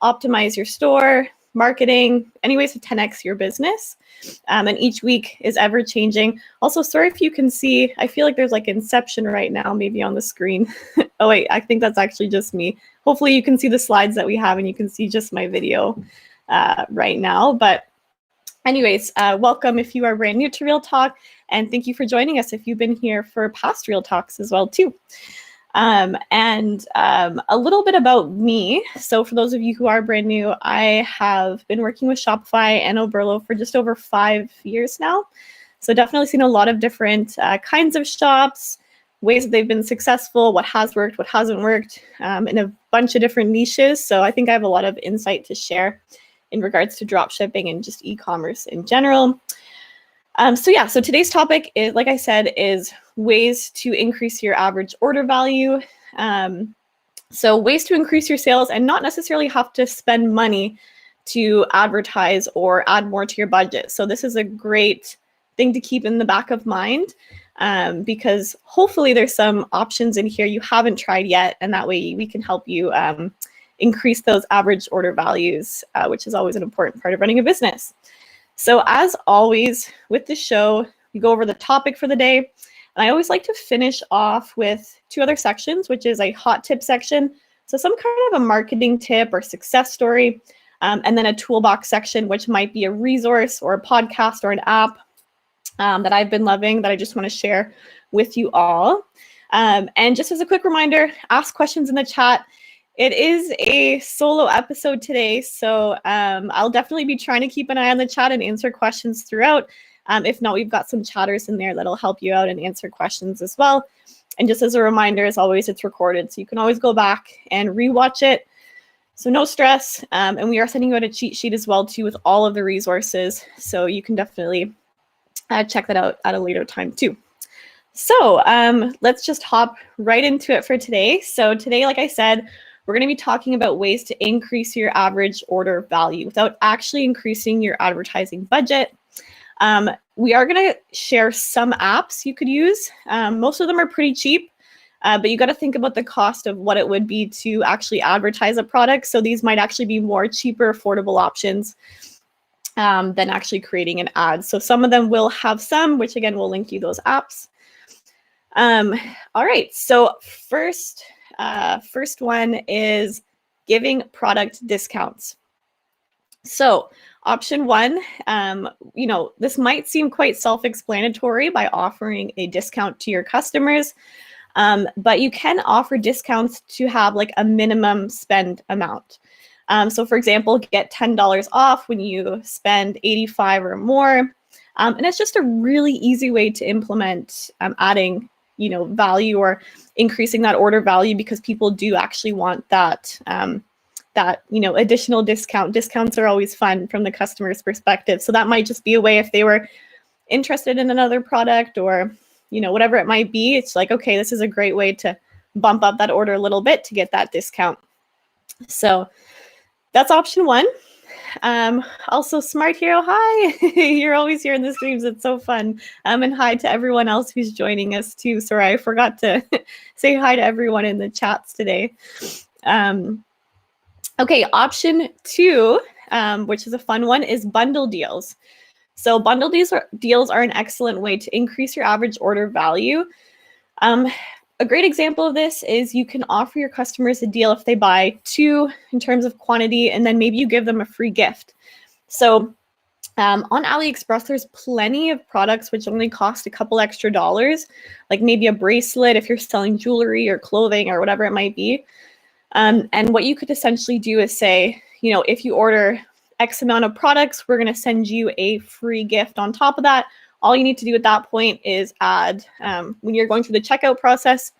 optimize your store, marketing, any ways to 10x your business. And each week is ever changing. Also, sorry if you can see, I feel like there's like Inception right now, maybe on the screen. Oh wait, I think that's actually just me. Hopefully you can see the slides that we have and you can see just my video right now. But anyways, welcome if you are brand new to Real Talk, and thank you for joining us if you've been here for past Real Talks as well too. A little bit about me. So for those of you who are brand new, I have been working with Shopify and Oberlo for just over 5 years now. So definitely seen a lot of different kinds of shops, ways that they've been successful, what has worked, what hasn't worked, in a bunch of different niches. So I think I have a lot of insight to share in regards to dropshipping and just e-commerce in general. So today's topic is, like I said, is ways to increase your average order value. So ways to increase your sales and not necessarily have to spend money to advertise or add more to your budget. So this is a great thing to keep in the back of mind, because hopefully there's some options in here you haven't tried yet, and that way we can help you increase those average order values, which is always an important part of running a business. So as always with the show, we go over the topic for the day. And I always like to finish off with 2 other sections, which is a hot tip section. So some kind of a marketing tip or success story, and then a toolbox section, which might be a resource or a podcast or an app that I've been loving that I just want to share with you all. And just as a quick reminder, ask questions in the chat. It is a solo episode today, so I'll definitely be trying to keep an eye on the chat and answer questions throughout. If not, we've got some chatters in there that'll help you out and answer questions as well. And just as a reminder, as always, it's recorded, so you can always go back and rewatch it. So no stress. And we are sending you out a cheat sheet as well too with all of the resources, so you can definitely check that out at a later time too. So let's just hop right into it for today. So today, like I said, we're going to be talking about ways to increase your average order value without actually increasing your advertising budget. We are going to share some apps you could use. Most of them are pretty cheap, but you got to think about the cost of what it would be to actually advertise a product. So these might actually be more cheaper, affordable options than actually creating an ad. So some of them will have some, which again, we'll link you those apps. All right, so first one is giving product discounts. So option 1, this might seem quite self-explanatory by offering a discount to your customers, but you can offer discounts to have like a minimum spend amount. So for example, get $10 off when you spend $85 or more. And it's just a really easy way to implement adding value or increasing that order value, because people do actually want that additional discount. Discounts are always fun from the customer's perspective. So that might just be a way, if they were interested in another product or, whatever it might be, it's like, okay, this is a great way to bump up that order a little bit to get that discount. So that's option 1. Also, Smart Hero, hi. You're always here in the streams. It's so fun. And hi to everyone else who's joining us too. Sorry, I forgot to say hi to everyone in the chats today. Okay, option 2, which is a fun one, is bundle deals. So bundle deals are an excellent way to increase your average order value. A great example of this is you can offer your customers a deal if they buy 2 in terms of quantity, and then maybe you give them a free gift. So on AliExpress, there's plenty of products which only cost a couple extra dollars, like maybe a bracelet if you're selling jewelry or clothing or whatever it might be. And what you could essentially do is say, if you order X amount of products, we're going to send you a free gift on top of that. All you need to do at that point is add, when you're going through the checkout process,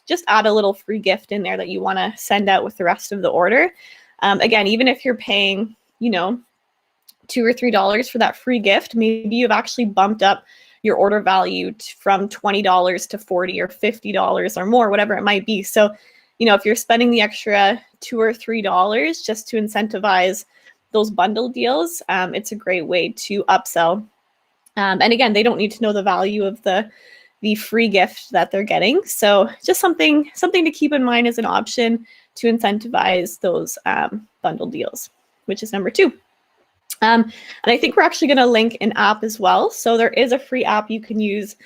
just add a little free gift in there that you want to send out with the rest of the order. Again, even if you're paying, $2 or $3 for that free gift, maybe you've actually bumped up your order value from $20 to $40 or $50 or more, whatever it might be. So, if you're spending the extra $2 or $3 just to incentivize those bundle deals, it's a great way to upsell. And again, they don't need to know the value of the free gift that they're getting. So just something to keep in mind as an option to incentivize those bundle deals, which is number 2. And I think we're actually going to link an app as well. So there is a free app you can use,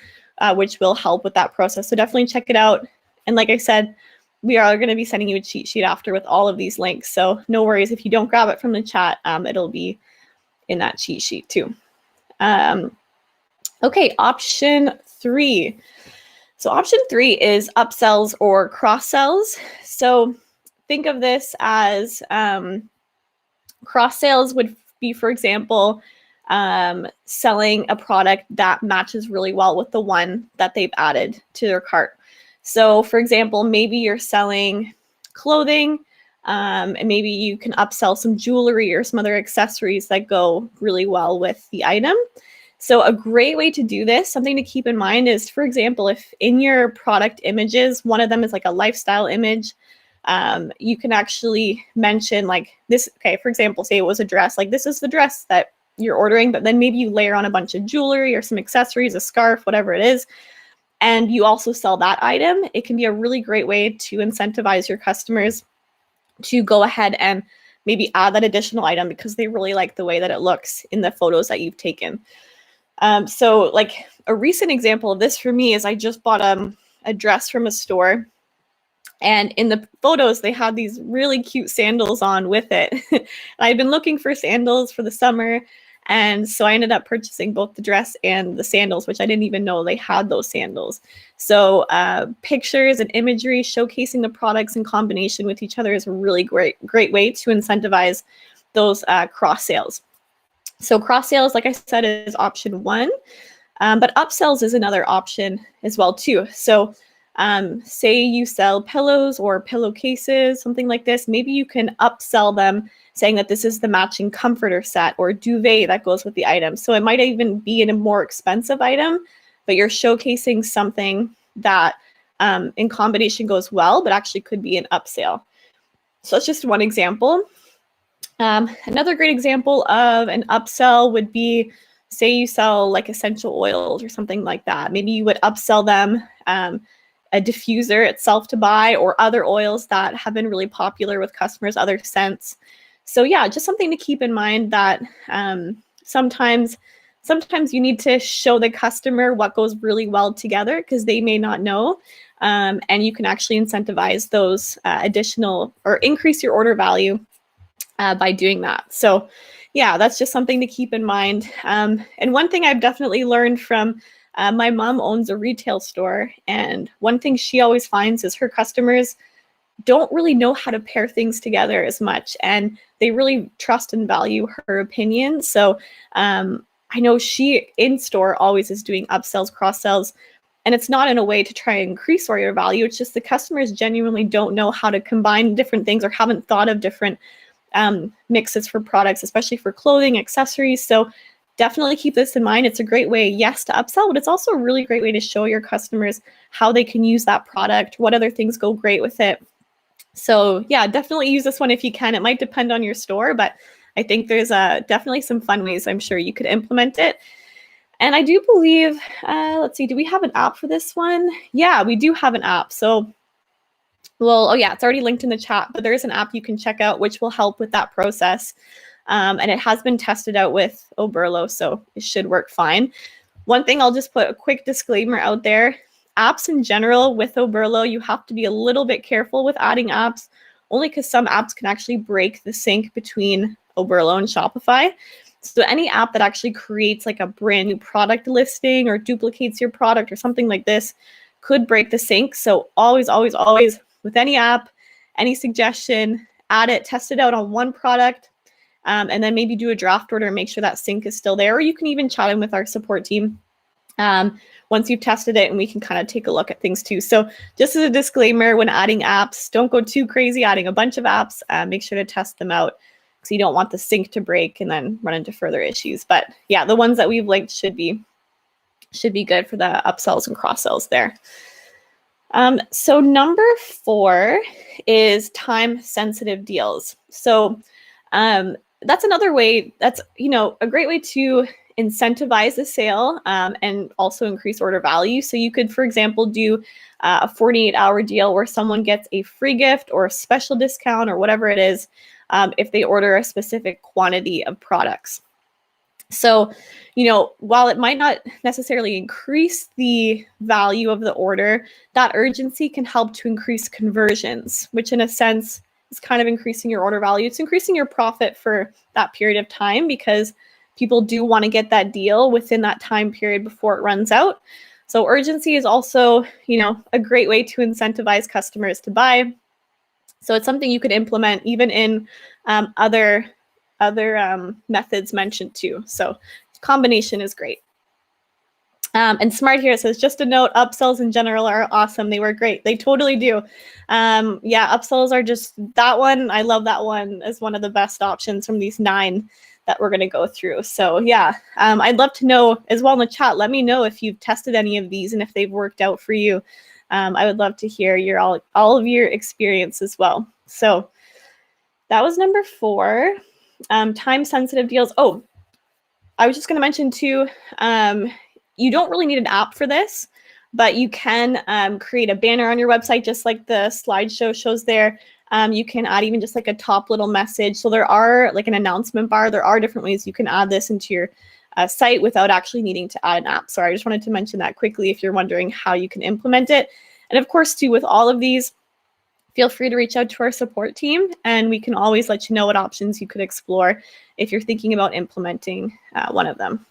which will help with that process. So definitely check it out. And like I said, we are going to be sending you a cheat sheet after with all of these links. So no worries if you don't grab it from the chat, it'll be in that cheat sheet too. Okay, option 3. So option 3 is upsells or cross-sells. So think of this as cross-sales would be, for example, selling a product that matches really well with the one that they've added to their cart. So for example, maybe you're selling clothing, and maybe you can upsell some jewelry or some other accessories that go really well with the item. So a great way to do this, something to keep in mind is, for example, if in your product images, one of them is like a lifestyle image, you can actually mention like this. Okay, for example, say it was a dress, like this is the dress that you're ordering, but then maybe you layer on a bunch of jewelry or some accessories, a scarf, whatever it is, and you also sell that item. It can be a really great way to incentivize your customers to go ahead and maybe add that additional item because they really like the way that it looks in the photos that you've taken. So like a recent example of this for me is I just bought a dress from a store, and in the photos they had these really cute sandals on with it. I've been looking for sandals for the summer, and so I ended up purchasing both the dress and the sandals, which I didn't even know they had those sandals. So pictures and imagery showcasing the products in combination with each other is a really great way to incentivize those cross sales. So cross sales, like I said, is option 1, but upsells is another option as well too. So say you sell pillows or pillowcases, something like this, maybe you can upsell them saying that this is the matching comforter set or duvet that goes with the item. So it might even be in a more expensive item, but you're showcasing something that in combination goes well, but actually could be an upsell. So that's just one example. Another great example of an upsell would be, say you sell like essential oils or something like that. Maybe you would upsell them a diffuser itself to buy, or other oils that have been really popular with customers, other scents. So yeah, just something to keep in mind that sometimes you need to show the customer what goes really well together because they may not know. And you can actually incentivize those additional or increase your order value by doing that. So yeah, that's just something to keep in mind. And one thing I've definitely learned from my mom owns a retail store, and one thing she always finds is her customers don't really know how to pair things together as much, and they really trust and value her opinion. So I know she in store always is doing upsells, cross sells, and it's not in a way to try and increase order value. It's just the customers genuinely don't know how to combine different things or haven't thought of different mixes for products, especially for clothing, accessories. So definitely keep this in mind. It's a great way, yes, to upsell, but it's also a really great way to show your customers how they can use that product, what other things go great with it. So yeah, definitely use this one if you can. It might depend on your store, but I think there's definitely some fun ways I'm sure you could implement it. And I do believe, let's see, do we have an app for this one? Yeah, we do have an app. So well, oh yeah, it's already linked in the chat, but there's an app you can check out which will help with that process. And it has been tested out with Oberlo, so it should work fine. One thing, I'll just put a quick disclaimer out there. Apps in general with Oberlo, you have to be a little bit careful with adding apps, only because some apps can actually break the sync between Oberlo and Shopify. So any app that actually creates like a brand new product listing or duplicates your product or something like this could break the sync. So always, always, always, with any app, any suggestion, add it, test it out on one product, and then maybe do a draft order and make sure that sync is still there. Or you can even chat in with our support team once you've tested it, and we can kind of take a look at things too. So just as a disclaimer, when adding apps, don't go too crazy adding a bunch of apps. Make sure to test them out because you don't want the sync to break and then run into further issues. But yeah, the ones that we've linked should be good for the upsells and cross sells there. So number 4 is time sensitive deals. So that's another way, that's, a great way to incentivize the sale and also increase order value. So you could, for example, do a 48-hour deal where someone gets a free gift or a special discount or whatever it is if they order a specific quantity of products. So, while it might not necessarily increase the value of the order, that urgency can help to increase conversions, which in a sense is kind of increasing your order value. It's increasing your profit for that period of time because people do want to get that deal within that time period before it runs out. So urgency is also, a great way to incentivize customers to buy. So it's something you could implement even in other methods mentioned too. So combination is great. And Smart here says, just a note, upsells in general are awesome. They work great. They totally do. Upsells are just that one. I love that one as one of the best options from these 9 that we're going to go through. So yeah, I'd love to know as well in the chat. Let me know if you've tested any of these and if they've worked out for you. I would love to hear all of your experience as well. So that was number 4. Time-sensitive deals. Oh, I was just going to mention too, you don't really need an app for this, but you can create a banner on your website, just like the slideshow shows there. You can add even just like a top little message. So there are like an announcement bar. There are different ways you can add this into your site without actually needing to add an app. Sorry, I just wanted to mention that quickly if you're wondering how you can implement it. And of course, too, with all of these, feel free to reach out to our support team, and we can always let you know what options you could explore if you're thinking about implementing one of them.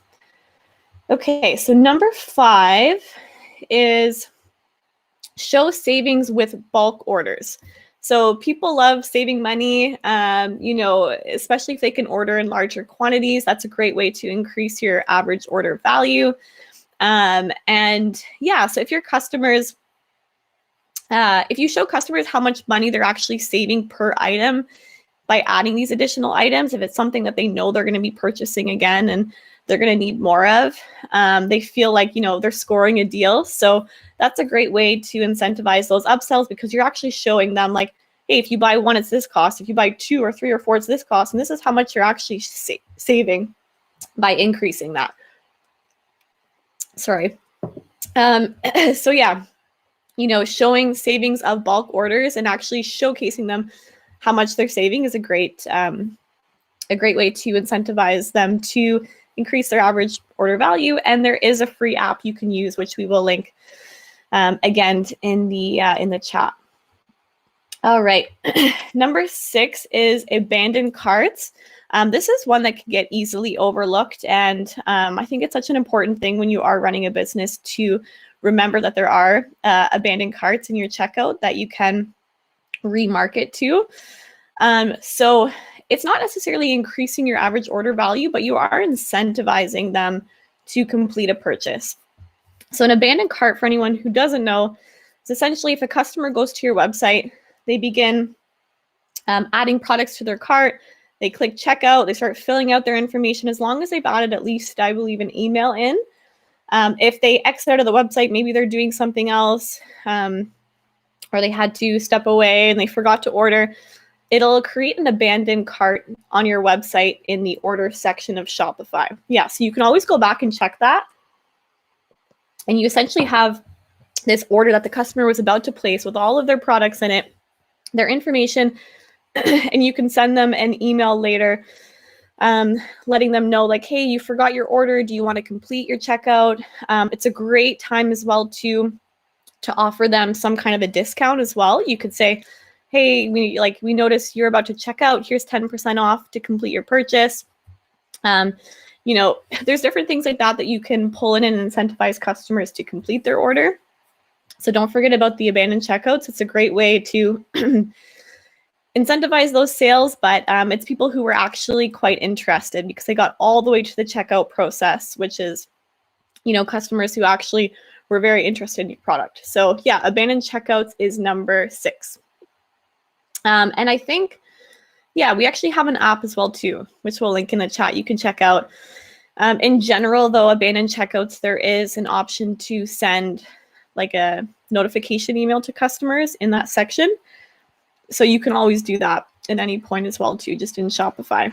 Okay, so number 5 is show savings with bulk orders. So people love saving money, especially if they can order in larger quantities. That's a great way to increase your average order value. So if your customers, if you show customers how much money they're actually saving per item by adding these additional items, if it's something that they know they're going to be purchasing again and they're going to need more of, they feel like, they're scoring a deal. So that's a great way to incentivize those upsells because you're actually showing them like, hey, if you buy 1, it's this cost. If you buy 2 or 3 or 4, it's this cost. And this is how much you're actually saving by increasing that. Sorry. So yeah, showing savings of bulk orders and actually showcasing them how much they're saving is a great way to incentivize them to increase their average order value. And there is a free app you can use, which we will link again in the chat. All right, number 6 is abandoned carts. This is one that can get easily overlooked, and I think it's such an important thing when you are running a business to remember that there are abandoned carts in your checkout that you can remarket to. So it's not necessarily increasing your average order value, but you are incentivizing them to complete a purchase. So an abandoned cart, for anyone who doesn't know, is essentially if a customer goes to your website, they begin adding products to their cart, they click checkout, they start filling out their information as long as they've added at least, I believe, an email in. If they exit out of the website, maybe they're doing something else, or they had to step away and they forgot to order, it'll create an abandoned cart on your website in the order section of Shopify. Yeah, so you can always go back and check that. And you essentially have this order that the customer was about to place with all of their products in it, their information, and you can send them an email later letting them know like, hey, you forgot your order. Do you want to complete your checkout? It's a great time as well to offer them some kind of a discount as well. You could say, hey, we noticed you're about to check out. Here's 10% off to complete your purchase. There's different things like that you can pull in and incentivize customers to complete their order. So don't forget about the abandoned checkouts. It's a great way to incentivize those sales, but it's people who were actually quite interested because they got all the way to the checkout process, which is, customers who actually were very interested in your product. So yeah, abandoned checkouts is number 6. And I think, yeah, we actually have an app as well too, which we'll link in the chat. You can check out. In general, though, abandoned checkouts, there is an option to send like a notification email to customers in that section. So you can always do that at any point as well too, just in Shopify.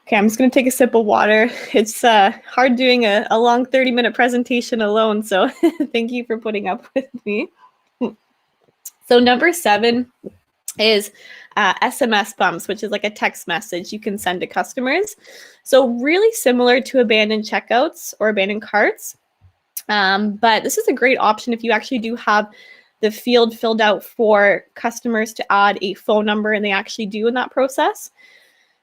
Okay, I'm just going to take a sip of water. It's hard doing a long 30-minute presentation alone, so thank you for putting up with me. So number 7 is SMS bumps, which is like a text message you can send to customers. So really similar to abandoned checkouts or abandoned carts. But this is a great option if you actually do have the field filled out for customers to add a phone number, and they actually do in that process.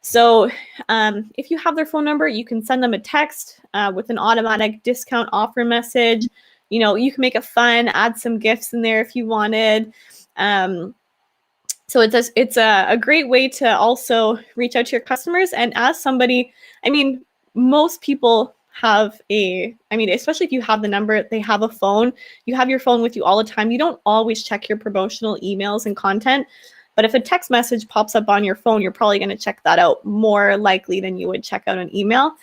So if you have their phone number, you can send them a text with an automatic discount offer message. You know, you can make it fun, add some gifts in there if you wanted. So it's a great way to also reach out to your customers. And as somebody, I mean, most people have especially if you have the number, they have a phone, you have your phone with you all the time. You don't always check your promotional emails and content. But if a text message pops up on your phone, you're probably going to check that out more likely than you would check out an email.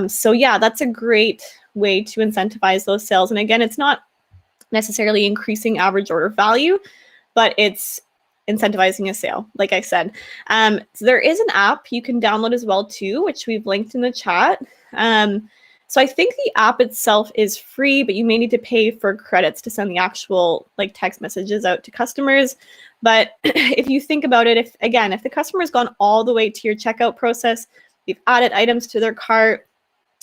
So yeah, that's a great way to incentivize those sales. And again, it's not necessarily increasing average order value, but it's incentivizing a sale, like I said. So there is an app you can download as well too, which we've linked in the chat. So I think the app itself is free, but you may need to pay for credits to send the actual like text messages out to customers. But if you think about it, if the customer's gone all the way to your checkout process, you've added items to their cart,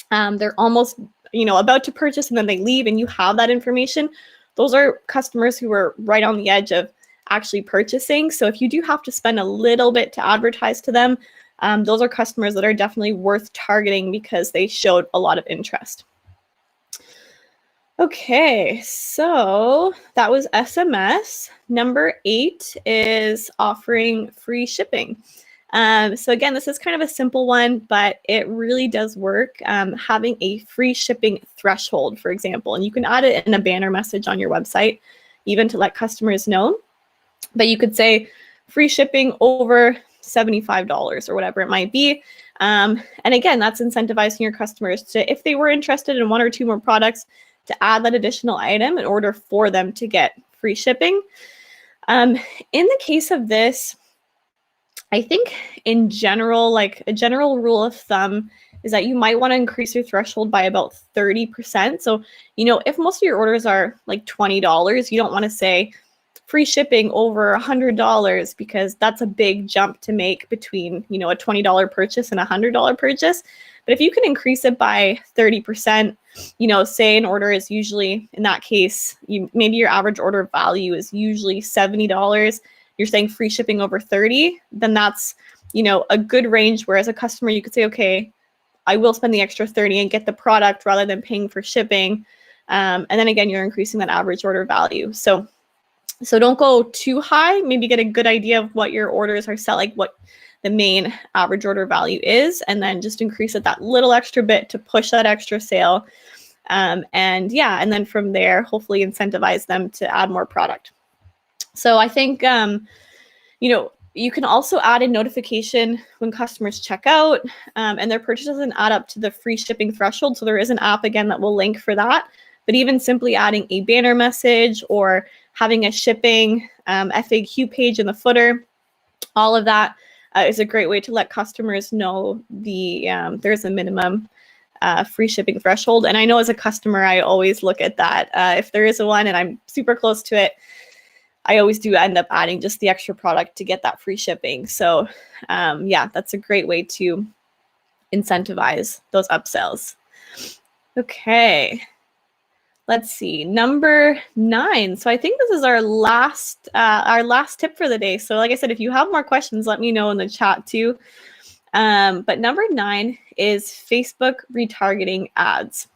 they're almost about to purchase and then they leave and you have that information, those are customers who are right on the edge of actually purchasing. So if you do have to spend a little bit to advertise to them, those are customers that are definitely worth targeting because they showed a lot of interest. Okay, so that was SMS. Number 8 is offering free shipping. So again, this is kind of a simple one, but it really does work. Having a free shipping threshold, for example, and you can add it in a banner message on your website, even to let customers know. But you could say free shipping over $75 or whatever it might be. And again, that's incentivizing your customers to, if they were interested in 1 or 2 more products, to add that additional item in order for them to get free shipping. In the case of this, I think in general, like a general rule of thumb is that you might want to increase your threshold by about 30%. So, if most of your orders are like $20, you don't want to say free shipping over $100 because that's a big jump to make between, a $20 purchase and a $100 purchase. But if you can increase it by 30%, say an order is usually, in that case, maybe your average order value is usually $70. You're saying free shipping over 30, then that's, a good range. Whereas a customer, you could say, okay, I will spend the extra 30 and get the product rather than paying for shipping. And then again, you're increasing that average order value. So don't go too high, maybe get a good idea of what your orders are selling, what the main average order value is, and then just increase it that little extra bit to push that extra sale. And then from there, hopefully incentivize them to add more product. So I think, you can also add a notification when customers check out and their purchase doesn't add up to the free shipping threshold. So there is an app, again, that will link for that. But even simply adding a banner message or having a shipping FAQ page in the footer, all of that is a great way to let customers know there's a minimum free shipping threshold. And I know as a customer, I always look at that. If there is one and I'm super close to it, I always do end up adding just the extra product to get that free shipping. So that's a great way to incentivize those upsells. Okay. Let's see, number 9. So I think this is our last tip for the day. So like I said, if you have more questions, let me know in the chat too. But number 9 is Facebook retargeting ads.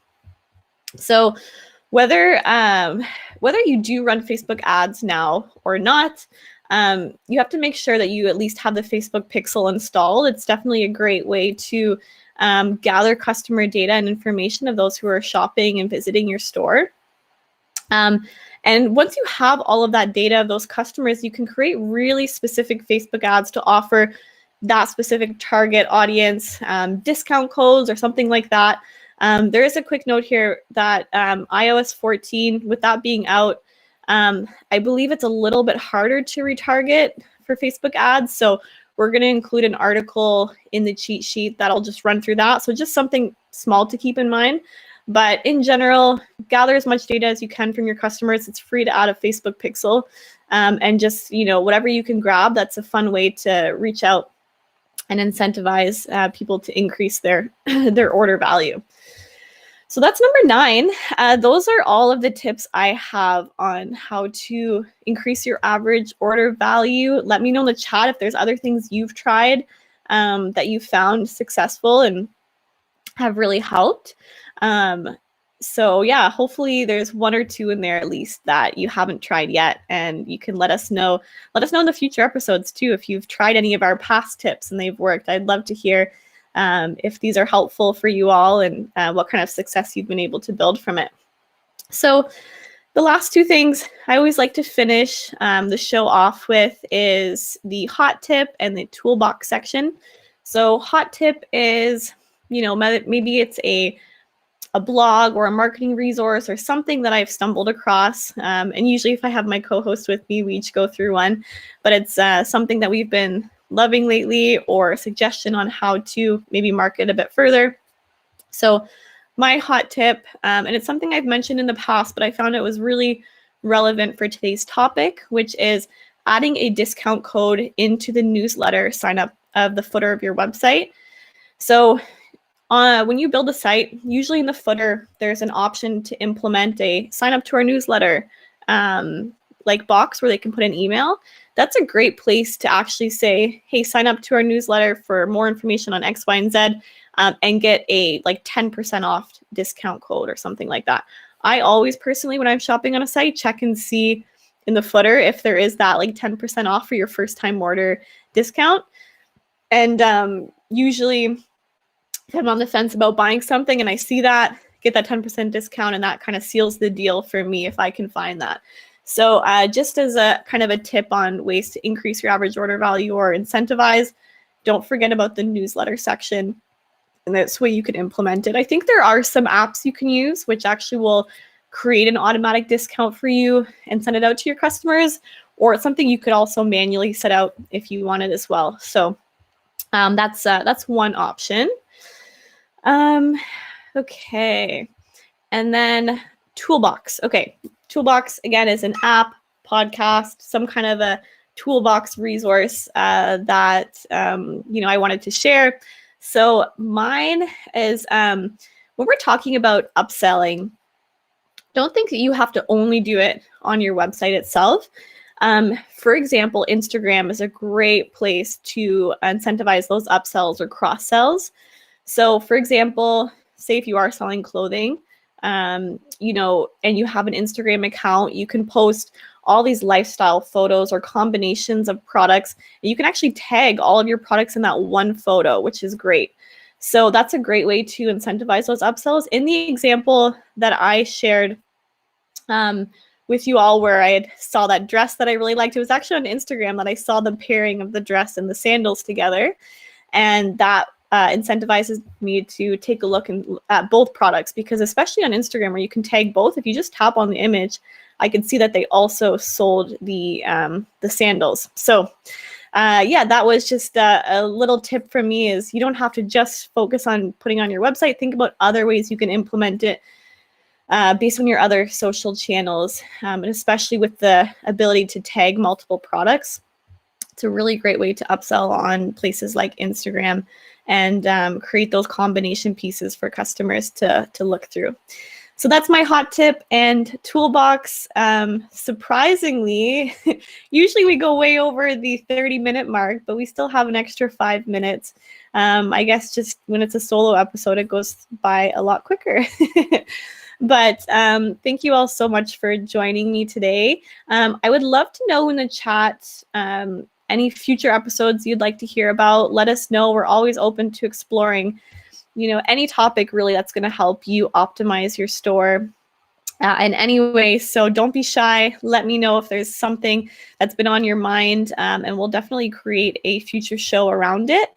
So whether you do run Facebook ads now or not, you have to make sure that you at least have the Facebook pixel installed. It's definitely a great way to gather customer data and information of those who are shopping and visiting your store. And once you have all of that data of those customers, you can create really specific Facebook ads to offer that specific target audience, discount codes or something like that. There is a quick note here that iOS 14, with that being out, I believe it's a little bit harder to retarget for Facebook ads. So we're going to include an article in the cheat sheet that'll just run through that. So just something small to keep in mind. But in general, gather as much data as you can from your customers. It's free to add a Facebook pixel. and just, whatever you can grab, that's a fun way to reach out and incentivize people to increase their their order value. So that's number 9. Those are all of the tips I have on how to increase your average order value. Let me know in the chat if there's other things you've tried that you found successful and have really helped. So yeah, hopefully there's 1 or 2 in there at least that you haven't tried yet, and you can let us know. Let us know in the future episodes too if you've tried any of our past tips and they've worked. I'd love to hear if these are helpful for you all and what kind of success you've been able to build from it. So the last 2 things I always like to finish the show off with is the hot tip and the toolbox section. So hot tip is, maybe it's a blog or a marketing resource or something that I've stumbled across. And usually if I have my co-host with me, we each go through one, but it's something that we've been loving lately, or a suggestion on how to maybe market a bit further. So my hot tip, and it's something I've mentioned in the past, but I found it was really relevant for today's topic, which is adding a discount code into the newsletter sign up of the footer of your website. So when you build a site, usually in the footer, there's an option to implement a sign up to our newsletter box where they can put an email. That's a great place to actually say, hey, sign up to our newsletter for more information on X, Y, and Z, and get a 10% off discount code or something like that. I always personally, when I'm shopping on a site, check and see in the footer if there is that 10% off for your first time order discount. And usually if I'm on the fence about buying something and I see that, get that 10% discount, and that kind of seals the deal for me if I can find that. So just as a kind of a tip on ways to increase your average order value or incentivize, don't forget about the newsletter section, and that's where you can implement it. I think there are some apps you can use which actually will create an automatic discount for you and send it out to your customers, or it's something you could also manually set out if you wanted as well. So that's one option. Okay, and then Toolbox. Okay, Toolbox again is an app, podcast, some kind of a toolbox resource that I wanted to share. So mine is when we're talking about upselling, don't think that you have to only do it on your website itself. For example, Instagram is a great place to incentivize those upsells or cross sells. So for example, say if you are selling clothing, and you have an Instagram account, you can post all these lifestyle photos or combinations of products. And you can actually tag all of your products in that one photo, which is great. So that's a great way to incentivize those upsells. In the example that I shared with you all, where I saw that dress that I really liked, it was actually on Instagram that I saw the pairing of the dress and the sandals together. And that incentivizes me to take a look at both products, because especially on Instagram where you can tag both, if you just tap on the image, I could see that they also sold the sandals. So that was just a little tip from me, is you don't have to just focus on putting on your website. Think about other ways you can implement it based on your other social channels, and especially with the ability to tag multiple products. It's a really great way to upsell on places like Instagram and create those combination pieces for customers to look through. So that's my hot tip and toolbox. Surprisingly, usually we go way over the 30-minute mark, but we still have an extra 5 minutes. I guess just when it's a solo episode, it goes by a lot quicker. But thank you all so much for joining me today. I would love to know in the chat any future episodes you'd like to hear about. Let us know. We're always open to exploring, any topic really that's going to help you optimize your store in any way. So don't be shy. Let me know if there's something that's been on your mind, and we'll definitely create a future show around it.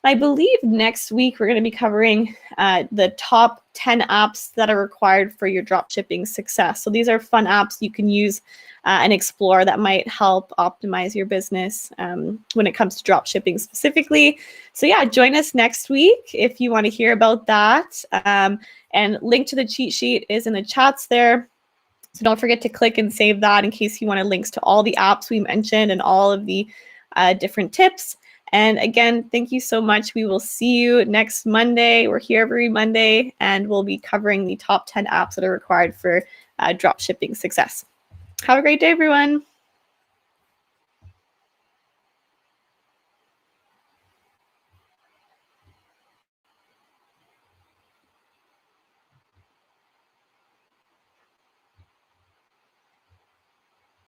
I believe next week we're going to be covering the top 10 apps that are required for your dropshipping success. So these are fun apps you can use and explore that might help optimize your business when it comes to dropshipping specifically. So yeah, join us next week if you want to hear about that. And link to the cheat sheet is in the chats there. So don't forget to click and save that in case you wanted links to all the apps we mentioned and all of the different tips. And again, thank you so much. We will see you next Monday. We're here every Monday, and we'll be covering the top 10 apps that are required for dropshipping success. Have a great day, everyone.